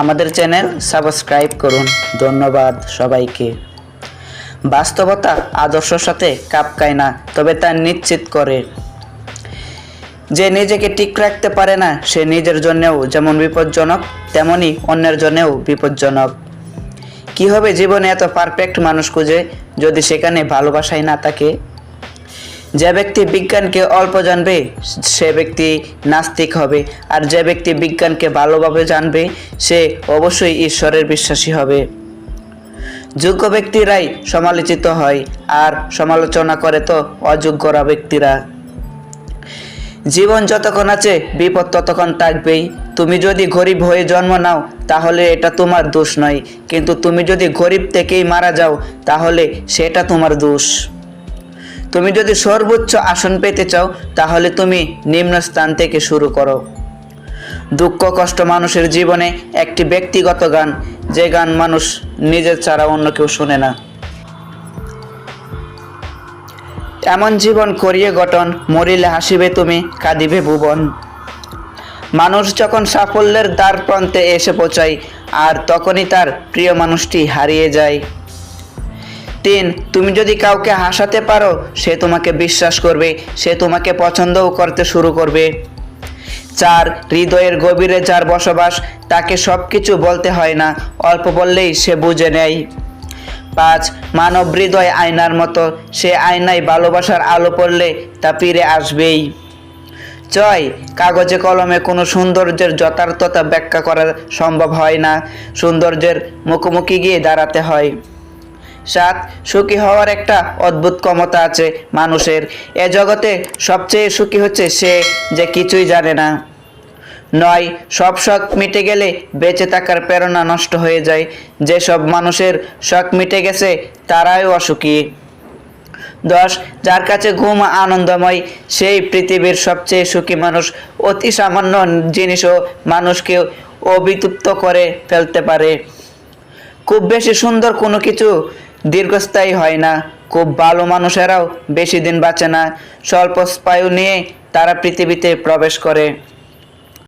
আমাদের channel subscribe করুন। ধন্যবাদ সবাইকে। বাস্তবতা আদর্শের সাথে খাপ খায় না, তবে তা নিশ্চিত করে। যে নিজেকে ঠিক রাখতে পারে না সে নিজের জন্যও যেমন বিপজ্জনক, তেমনি অন্যের জন্যও বিপজ্জনক। কি হবে জীবনে এত পারফেক্ট মানুষ খুঁজে যদি সেখানে ভালোবাসাই না থাকে? যে ব্যক্তি বিজ্ঞানকে অল্প জানবে সে ব্যক্তি নাস্তিক হবে, আর যে ব্যক্তি বিজ্ঞানকে ভালোভাবে জানবে সে অবশ্যই ঈশ্বরের বিশ্বাসী হবে। যোগ্য ব্যক্তিরাই সমালোচিত হয়, আর সমালোচনা করে তো অযোগ্যরা ব্যক্তিরা। জীবন যতক্ষণ আছে বিপদ ততক্ষণ থাকবেই। তুমি যদি গরিব হয়ে জন্ম নাও তাহলে এটা তোমার দোষ নয়, কিন্তু তুমি যদি গরিব থেকেই মারা যাও তাহলে সেটা তোমার দোষ। তুমি যদি সর্বোচ্চ আসন পেতে চাও তাহলে তুমি নিম্ন স্থান থেকে শুরু করো। দুঃখ কষ্ট মানুষের জীবনে একটি ব্যক্তিগত গান, যে গান মানুষ নিজের ছাড়া অন্য কেউ শোনে না। এমন জীবন করিয়ে গঠন, মরিলে হাসিবে তুমি, কাঁদিবে ভুবন। মানুষ যখন সাফল্যের দ্বার প্রান্তে এসে পৌঁছায় আর তখনই তার প্রিয় মানুষটি হারিয়ে যায়। 3. তুমি যদি কাউকে হাসাতে পারো সে তোমাকে বিশ্বাস করবে, সে তোমাকে পছন্দও করতে শুরু করবে। 4. হৃদয়ের গভীরে যার বসবাস তাকে সব কিছু বলতে হয় না, অল্প বললেই সে বুঝে নেয়। 5. মানব হৃদয় আয়নার মতো, সে আয়নায় ভালোবাসার আলো পড়লে তা ফিরে আসবেই। 6. কাগজে কলমে কোনো সৌন্দর্যের যথার্থতা ব্যাখ্যা করা সম্ভব হয় না, সৌন্দর্যের মুখোমুখি গিয়ে দাঁড়াতে হয়। 7. সুখী হওয়ার একটা অদ্ভুত ক্ষমতা আছে মানুষের। এ জগতে সবচেয়ে সুখী হচ্ছে সে যে কিছুই জানে না। 9. সব শখ মিটে গেলে বেঁচে থাকার প্রেরণা নষ্ট হয়ে যায়। যেসব মানুষের শখ মিটে গেছে তারাই অসুখী। 10. যার কাছে ঘুম আনন্দময় সেই পৃথিবীর সবচেয়ে সুখী মানুষ। অতি সামান্য জিনিসও মানুষকে অভিতপ্ত করে ফেলতে পারে। খুব বেশি সুন্দর কোনো কিছু দীর্ঘস্থায়ী হয় না, খুব ভালো মানুষেরাও বেশি দিন বাঁচে না। স্বল্প স্পায়ু নিয়ে তারা পৃথিবীতে প্রবেশ করে।